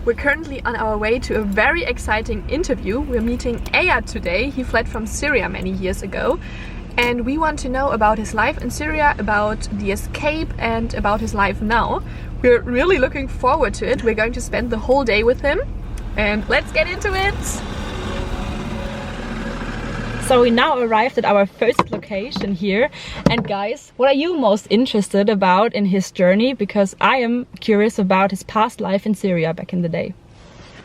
We're currently on our way to a very exciting interview. We're meeting Ayad today. He fled from Syria many years ago. And we want to know about his life in Syria, about the escape, and about his life now. We're really looking forward to it. We're going to spend the whole day with him. And let's get into it! So we now arrived at our first location here. And guys, what are you most interested about in his journey? Because I am curious about his past life in Syria back in the day.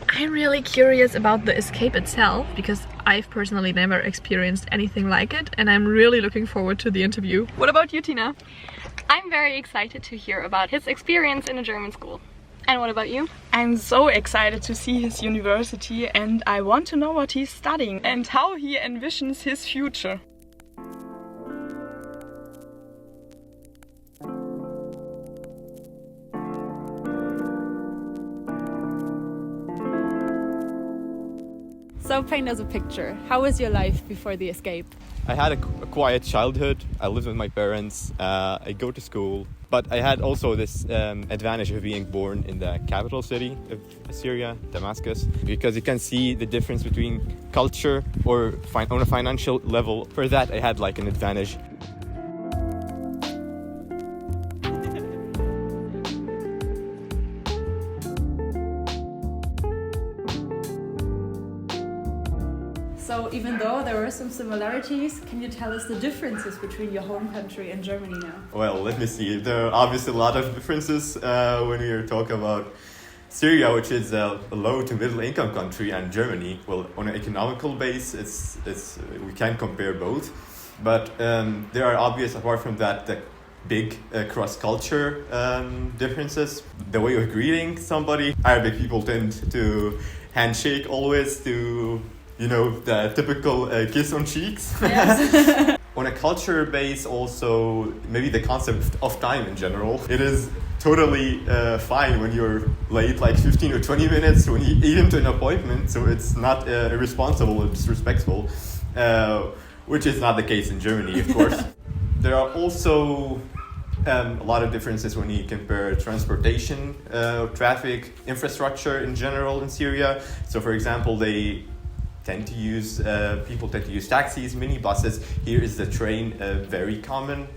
I'm really curious about the escape itself, because I've personally never experienced anything like it, and I'm really looking forward to the interview. What about you, Tina? I'm very excited to hear about his experience in a German school. And what about you? I'm so excited to see his university, and I want to know what he's studying and how he envisions his future. So paint us a picture. How was your life before the escape? I had a quiet childhood. I lived with my parents. I go to school. But I had also this advantage of being born in the capital city of Syria, Damascus, because you can see the difference between culture or on a financial level. For that, I had like an advantage. So even though there were some similarities, can you tell us the differences between your home country and Germany now? Well, let me see. There are obviously a lot of differences when we are talking about Syria, which is a low to middle income country, and Germany. Well, on an economical base, it's we can't compare both. But there are obvious, apart from that, the big cross-culture differences. The way of greeting somebody. Arabic people tend to handshake always, to the typical kiss on cheeks. Yes. On a culture base also, maybe the concept of time in general. It is totally fine when you're late like 15 or 20 minutes when you eat into an appointment, so it's not irresponsible or disrespectful, which is not the case in Germany, of course. There are also a lot of differences when you compare transportation, traffic, infrastructure in general in Syria. So for example, people tend to use taxis, minibuses. Here is the train very common.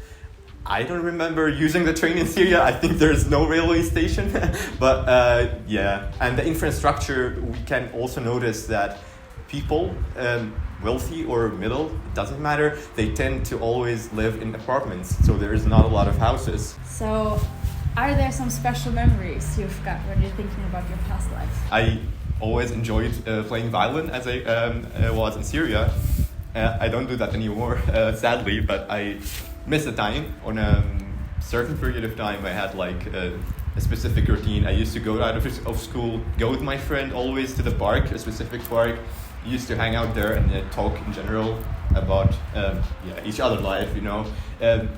I don't remember using the train in Syria. I think there's no railway station. But yeah, and the infrastructure, we can also notice that people, wealthy or middle, it doesn't matter, they tend to always live in apartments. So there is not a lot of houses. So are there some special memories you've got when you're thinking about your past life? I always enjoyed playing violin as I was in Syria. I don't do that anymore, sadly, but I miss the time. On a certain period of time, I had like a specific routine. I used to go out of school, go with my friend always to the park, a specific park. Used to hang out there and talk in general about each other's life,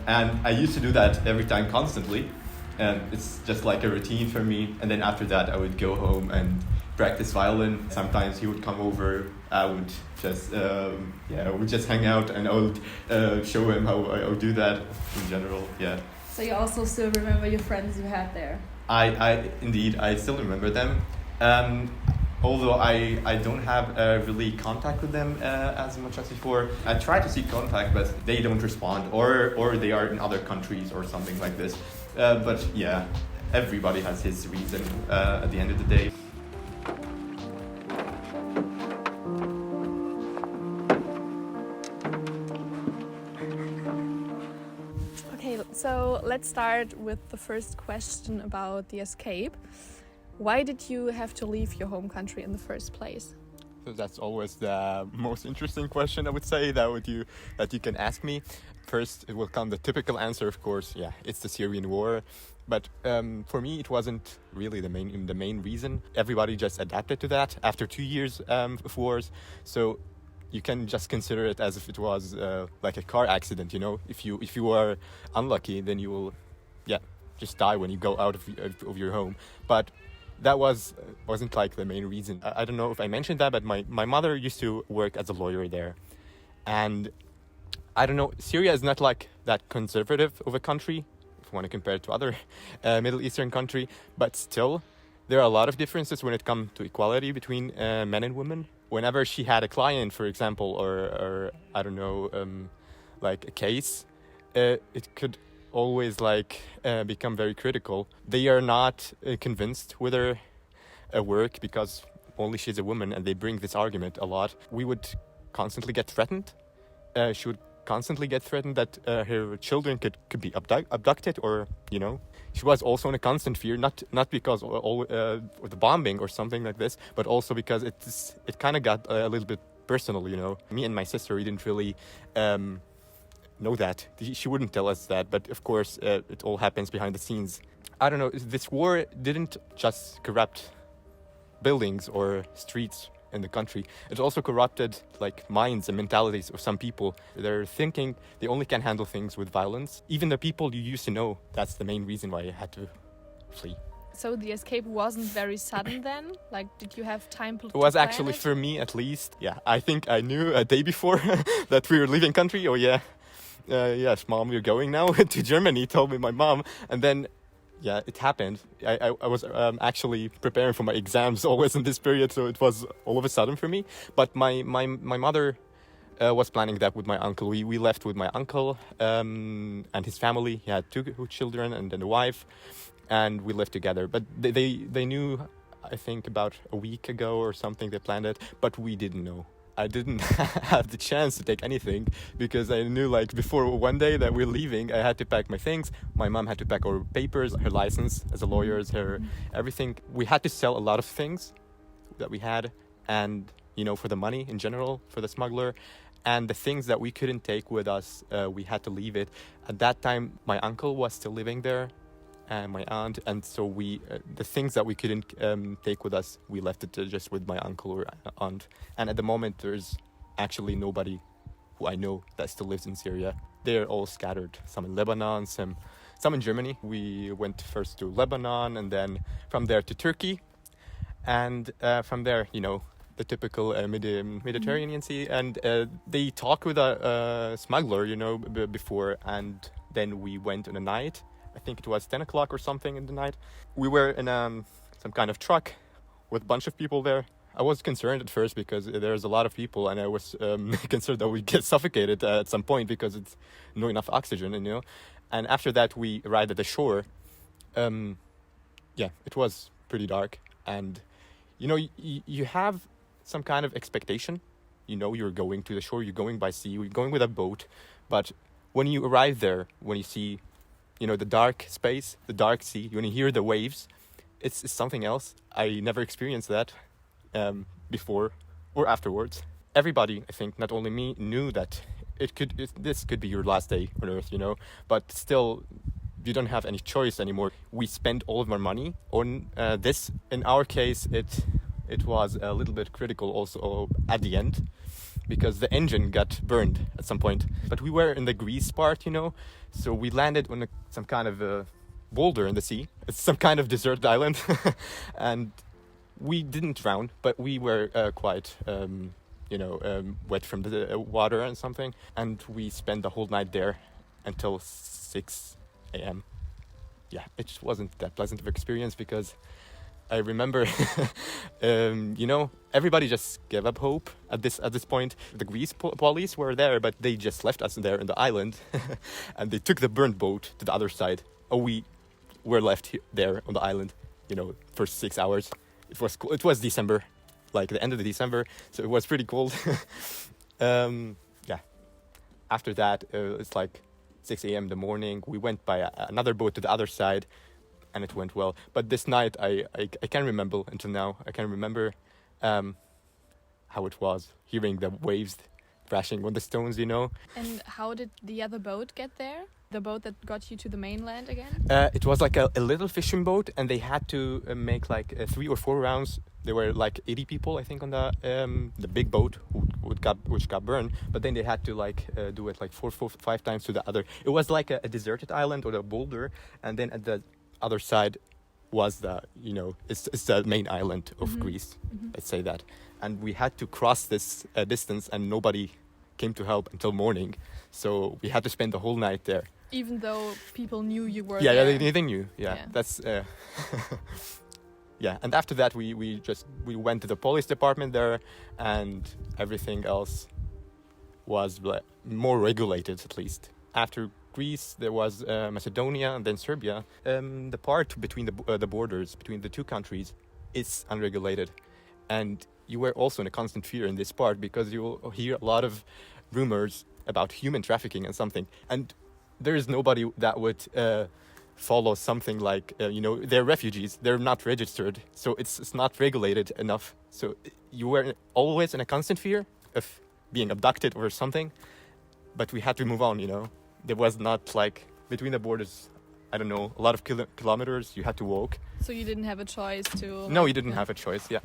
and I used to do that every time constantly. It's just like a routine for me. And then after that, I would go home and practice violin. Sometimes he would come over. I would just hang out, and I would show him how I would do that in general. Yeah. So you also still remember your friends you had there? I indeed, I still remember them. Although I don't have really contact with them as much as before. I try to seek contact, but they don't respond, or they are in other countries or something like this. But yeah, everybody has his reason at the end of the day. Okay, so let's start with the first question about the escape. Why did you have to leave your home country in the first place? So that's always the most interesting question, I would say, that you can ask me. First, it will come the typical answer, of course. Yeah, it's the Syrian war. But for me, it wasn't really the main reason. Everybody just adapted to that after 2 years of wars. So you can just consider it as if it was like a car accident. If you are unlucky, then you will, just die when you go out of your home. But that wasn't like the main reason. I don't know if I mentioned that, but my mother used to work as a lawyer there. And I don't know, Syria is not like that conservative of a country, if you want to compare it to other Middle Eastern country, but still, There are a lot of differences when it comes to equality between men and women. Whenever she had a client, for example, or I don't know, like a case, it could always become very critical. They are not convinced with her work because only she's a woman, and they bring this argument a lot. We would constantly get threatened. She would constantly get threatened that her children could be abducted, or she was also in a constant fear, not because of the bombing or something like this, but also because it kind of got a little bit personal. Me and my sister, we didn't really know that. She wouldn't tell us that, but of course it all happens behind the scenes. I don't know, this war didn't just corrupt buildings or streets in the country. It also corrupted minds and mentalities of some people. They're thinking they only can handle things with violence. Even the people you used to know, that's the main reason why you had to flee. So the escape wasn't very sudden then? Did you have time to It was plan actually, it? for me at least, I think I knew a day before that we were leaving country. Oh yeah, yes, Mom, we're going now to Germany, told me my mom. And then it happened. I was actually preparing for my exams always in this period, so it was all of a sudden for me. But my mother was planning that with my uncle. We left with my uncle and his family. He had 2 children and then a wife, and we lived together. But they knew, I think, about a week ago or something they planned it, but we didn't know. I didn't have the chance to take anything because I knew before one day that we're leaving, I had to pack my things. My mom had to pack our papers, her license as a lawyer, her everything. We had to sell a lot of things that we had, and for the money in general, for the smuggler, and the things that we couldn't take with us, we had to leave it. At that time, my uncle was still living there, and my aunt, and so we the things that we couldn't take with us, we left it just with my uncle or aunt. And at the moment there's actually nobody who I know that still lives in Syria. They're all scattered, some in Lebanon, some in Germany. We went first to Lebanon and then from there to Turkey, and from there the typical Mediterranean Sea, and they talked with a smuggler before, and then we went on a night. I think it was 10 o'clock or something in the night. We were in some kind of truck with a bunch of people there. I was concerned at first because there's a lot of people, and I was concerned that we'd get suffocated at some point because it's not enough oxygen, And after that, we arrived at the shore. It was pretty dark, and you have some kind of expectation. You're going to the shore, you're going by sea, you're going with a boat, but when you arrive there, when you see the dark space, the dark sea, when you hear the waves, it's something else. I never experienced that before or afterwards. Everybody, I think, not only me, knew that this could be your last day on Earth, but still, you don't have any choice anymore. We spent all of our money on this. In our case, it was a little bit critical also at the end, because the engine got burned at some point. But we were in the Greece part, so we landed on some kind of a boulder in the sea. It's some kind of deserted island. And we didn't drown, but we were quite, wet from the water and something. And we spent the whole night there until 6 a.m. Yeah, it wasn't that pleasant of an experience because I remember, everybody just gave up hope at this point. The Greece police were there, but they just left us there in the island, and they took the burnt boat to the other side. We were left there on the island, for 6 hours. It was cool. It was December, the end of the December, so it was pretty cold. After that, it's 6 a.m. in the morning. We went by another boat to the other side, and it went well. But this night, I can't remember until now. I can't remember how it was, hearing the waves crashing on the stones, And how did the other boat get there? The boat that got you to the mainland again? It was a little fishing boat, and they had to make 3 or 4 rounds. There were 80 people, I think, on the big boat which got burned. But then they had to do it 4, 5 times to the other. It was a deserted island or a boulder, and then at the other side was it's the main island of Greece. Let's say that. And we had to cross this distance, and nobody came to help until morning. So we had to spend the whole night there. Even though people knew you were there. there. Yeah, they knew. Yeah. That's yeah, and after that we went to the police department there, and everything else was more regulated, at least. After Greece, there was Macedonia and then Serbia. The part between the borders between the two countries is unregulated, and you were also in a constant fear in this part because you will hear a lot of rumors about human trafficking and something, and there is nobody that would follow something like they're refugees, they're not registered, so it's not regulated enough, so you were always in a constant fear of being abducted or something. But we had to move on, there was not like between the borders, I don't know, a lot of kilometers you had to walk. So you didn't have a choice to... No, you didn't have a choice, yeah.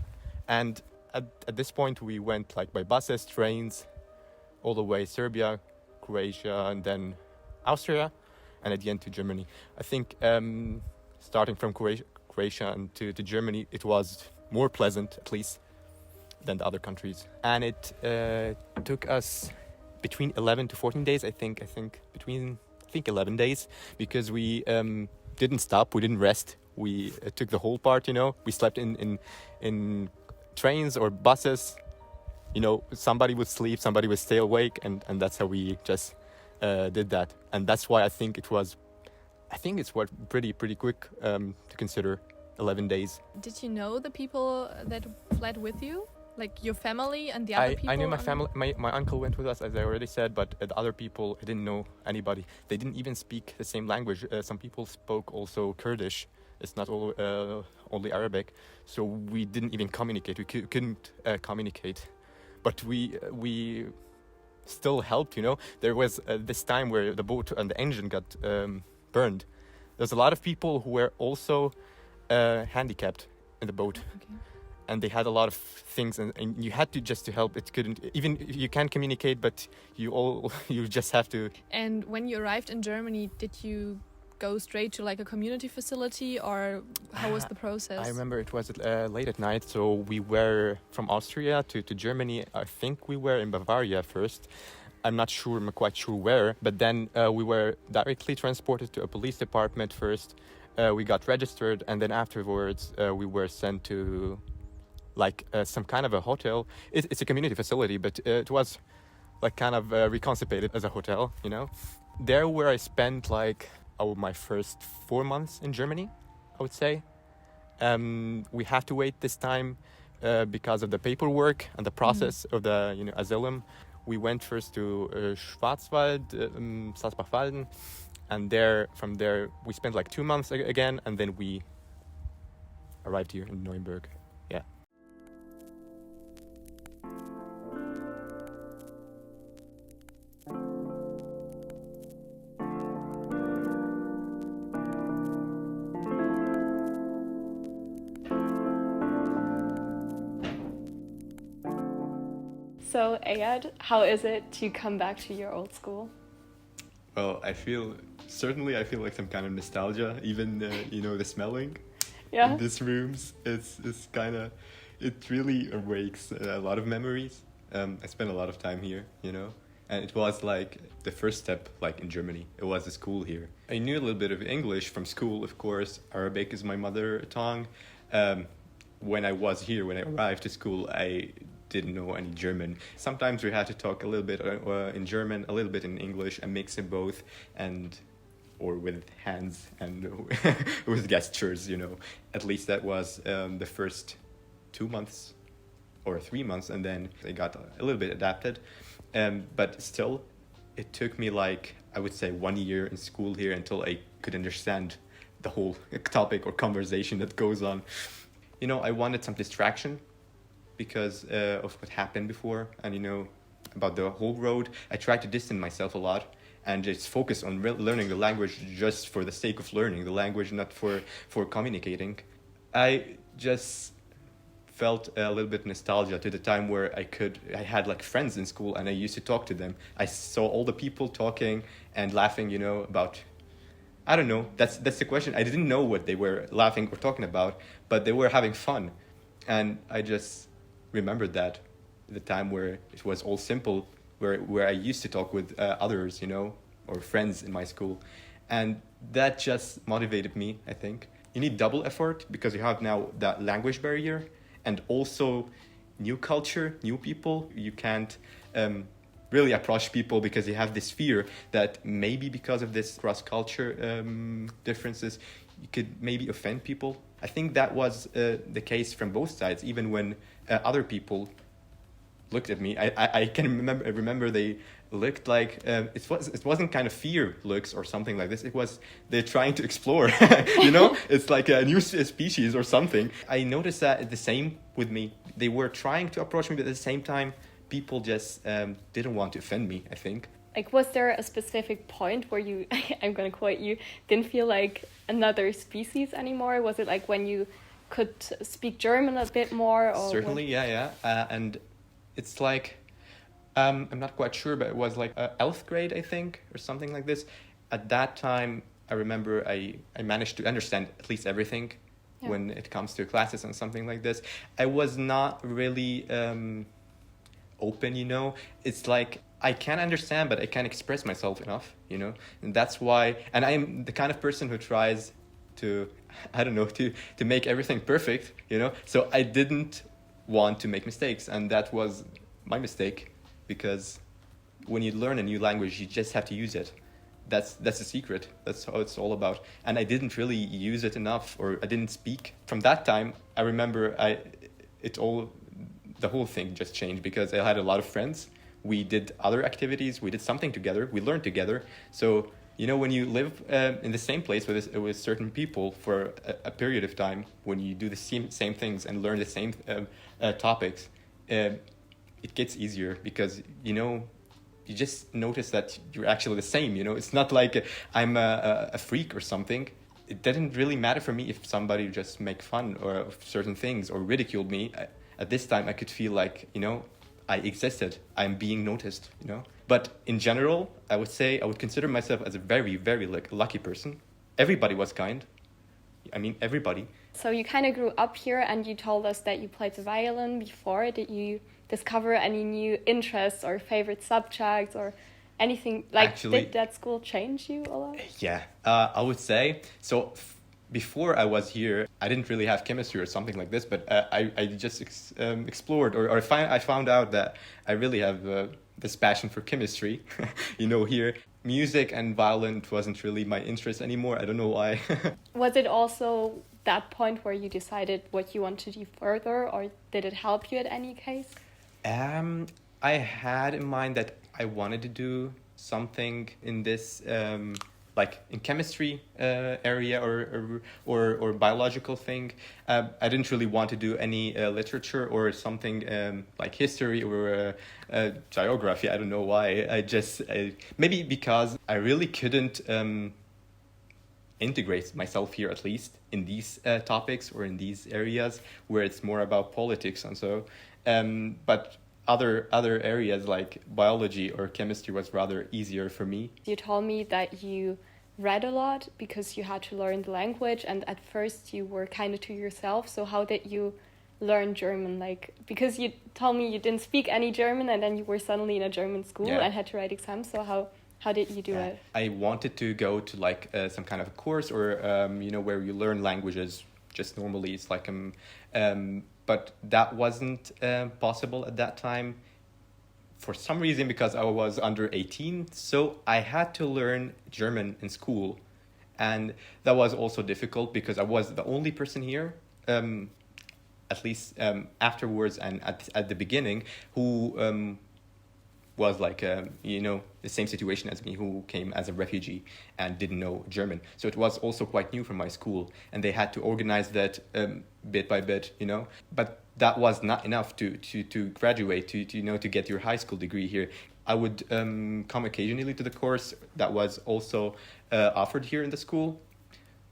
And at this point we went like by buses, trains, all the way Serbia, Croatia, and then Austria, and at the end to Germany. I think starting from Croatia and to Germany, it was more pleasant, at least, than the other countries. And it took us between 11 to 14 days, I think between 11 days, because we didn't stop, we didn't rest. We took the whole part, we slept in trains or buses. Somebody would sleep, somebody would stay awake, and that's how we just did that. And that's why I think it's pretty quick to consider 11 days. Did you know the people that fled with you? Like your family and the other people? I knew my family. My uncle went with us, as I already said, but the other people, I didn't know anybody. They didn't even speak the same language. Some people spoke also Kurdish. It's not all only Arabic. So we didn't even communicate. We couldn't communicate. But we still helped, There was this time where the boat and the engine got burned. There's a lot of people who were also handicapped in the boat. Okay. And they had a lot of things, and you had to help. It couldn't, even you can communicate, but you just have to. And when you arrived in Germany, did you go straight to like a community facility, or how was the process? I remember it was late at night, so we were from Austria to Germany. I think we were in Bavaria first. I'm quite sure where, but then we were directly transported to a police department first. We got registered, and then afterwards we were sent to some kind of a hotel. It's a community facility, but it was like kind of reconstituted as a hotel, There where I spent my first 4 months in Germany, I would say. We have to wait this time because of the paperwork and the process of the asylum. We went first to Schwarzwald, Salzburg-Walden, and from there we spent 2 months again, and then we arrived here in Nuremberg. Yeah. So, Eyad, how is it to come back to your old school? Well, I feel like some kind of nostalgia, even the smelling. Yeah. In these rooms, it really awakes a lot of memories. I spent a lot of time here, and it was the first step, in Germany. It was a school here. I knew a little bit of English from school, of course. Arabic is my mother tongue. When I arrived to school, I didn't know any German. Sometimes we had to talk a little bit in German, a little bit in English, and mix in both, or with hands and with gestures, At least that was the first 2 months or 3 months, and then I got a little bit adapted. But still, it took me I would say 1 year in school here until I could understand the whole topic or conversation that goes on. I wanted some distraction because of what happened before, and about the whole road. I tried to distance myself a lot and just focus on learning the language just for the sake of learning the language, not for communicating. I just felt a little bit nostalgia to the time where I had friends in school and I used to talk to them. I saw all the people talking and laughing, about, I don't know, that's the question. I didn't know what they were laughing or talking about, but they were having fun. And I just remembered that the time where it was all simple, where I used to talk with others, or friends in my school. And that just motivated me, I think. you need double effort because you have now that language barrier and also new culture, new people. You can't really approach people because you have this fear that maybe because of this cross-culture differences, you could maybe offend people. I think that was the case from both sides, even when other people looked at me. I can remember they looked like it wasn't kind of fear looks or something like this. It was they're trying to explore, you know. It's like a new species or something. I noticed that the same with me. They were trying to approach me, but at the same time, people just didn't want to offend me, I think. Like, was there a specific point where you, I'm going to quote you, didn't feel like another species anymore? Was it like when you could speak German a bit more? Or certainly, yeah. And it's like, I'm not quite sure, but it was like 11th grade, I think, or something like this. At that time, I remember I managed to understand at least everything when it comes to classes and something like this. I was not really open, you know. It's like I can understand, but I can't express myself enough, you know. And that's why, and I'm the kind of person who tries to, I don't know, to make everything perfect, you know. So I didn't want to make mistakes, and that was my mistake, because when you learn a new language, you just have to use it. That's the secret. That's how it's all about. And I didn't really use it enough, or I didn't speak. From that time, I remember the whole thing just changed, because I had a lot of friends. We did other activities. We did something together. We learned together. So, you know, when you live in the same place with certain people for a period of time, when you do the same things and learn the same topics, it gets easier, because, you know, you just notice that you're actually the same, you know. It's not like I'm a freak or something. It didn't really matter for me if somebody just make fun of certain things or ridiculed me. At this time, I could feel like, you know, I existed. I'm being noticed, you know. But in general, I would say I would consider myself as a very, very lucky person. Everybody was kind. I mean, everybody. So you kind of grew up here, and you told us that you played the violin before. Did you discover any new interests or favorite subjects or anything? Like, actually, did that school change you a lot? Yeah, I would say. So before I was here, I didn't really have chemistry or something like this, but I just explored, or I found out that I really have this passion for chemistry. You know, here, music and violin wasn't really my interest anymore. I don't know why. Was it also that point where you decided what you want to do further, or did it help you at any case? I had in mind that I wanted to do something in this, like in chemistry area or biological thing. I didn't really want to do any literature or something like history or geography. I don't know why. Maybe because I really couldn't integrate myself here, at least in these topics or in these areas where it's more about politics and so. But other areas like biology or chemistry was rather easier for me. You told me that you read a lot because you had to learn the language, and at first you were kind of to yourself. So how did you learn German? Like, because you told me you didn't speak any German, and then you were suddenly in a German school and had to write exams. So how did you do it? I wanted to go to like some kind of a course or you know, where you learn languages just normally. It's like but that wasn't possible at that time for some reason, because I was under 18. So I had to learn German in school. And that was also difficult because I was the only person here, at least afterwards and at the beginning, who was like, you know, the same situation as me, who came as a refugee and didn't know German. So it was also quite new for my school, and they had to organize that bit by bit, you know. But that was not enough to graduate, to get your high school degree here. I would come occasionally to the course that was also offered here in the school.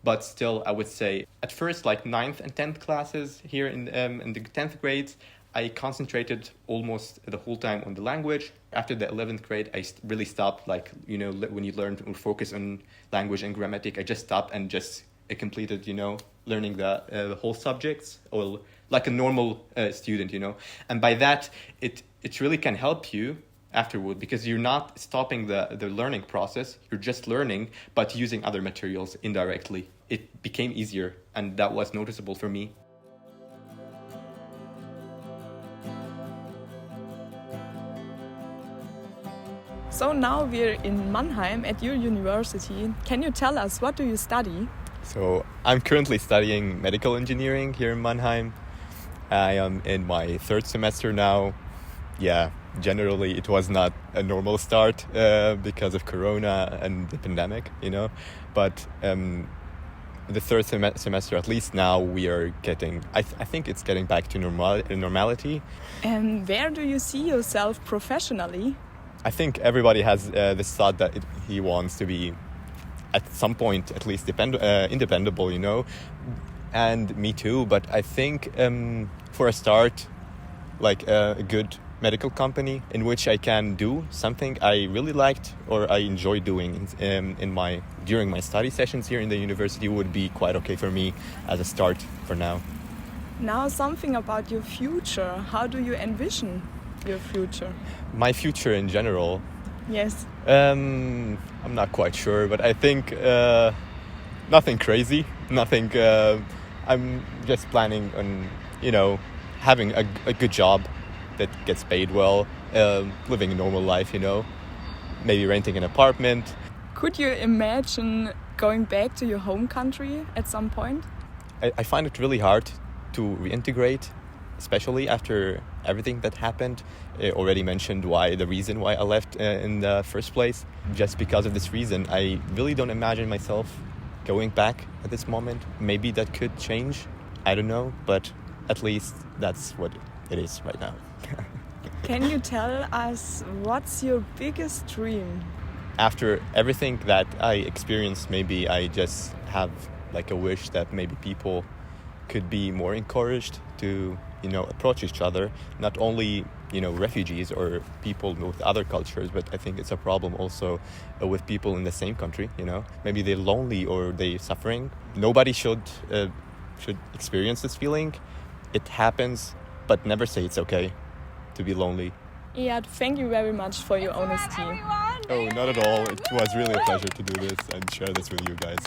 But still, I would say at first, like 9th and 10th classes here in the 10th grades, I concentrated almost the whole time on the language. After the 11th grade, I really stopped, like, you know, when you learn to focus on language and grammatic, I just stopped and just completed, you know, learning the whole subjects, or like a normal student, you know. And by that, it really can help you afterward, because you're not stopping the learning process, you're just learning, but using other materials indirectly. it became easier, and that was noticeable for me. So now we're in Mannheim at your university. Can you tell us, what do you study? So I'm currently studying medical engineering here in Mannheim. I am in my third semester now. Yeah, generally it was not a normal start because of Corona and the pandemic, you know. But the third semester, at least now, we are getting, I think it's getting back to normality. And where do you see yourself professionally? I think everybody has this thought that he wants to be, at some point, at least independable, you know, and me too. But I think for a start, like a good medical company in which I can do something I really liked or I enjoy doing during my study sessions here in the university would be quite okay for me as a start for now. Now something about your future. How do you envision your future? My future in general? Yes. I'm not quite sure, but I think nothing crazy. Nothing. I'm just planning on, you know, having a good job that gets paid well, living a normal life, you know, maybe renting an apartment. Could you imagine going back to your home country at some point? I find it really hard to reintegrate, especially after everything that happened. I already mentioned the reason why I left in the first place. Just because of this reason, I really don't imagine myself going back at this moment. Maybe that could change, I don't know, but at least that's what it is right now. Can you tell us what's your biggest dream? After everything that I experienced, maybe I just have like a wish that maybe people could be more encouraged to, you know, approach each other, not only, you know, refugees or people with other cultures, but I think it's a problem also with people in the same country, you know. Maybe they're lonely or they're suffering. Nobody should experience this feeling. It happens, but never say it's okay to be lonely. Yeah, thank you very much for your honesty. Oh, not at all. It was really a pleasure to do this and share this with you guys.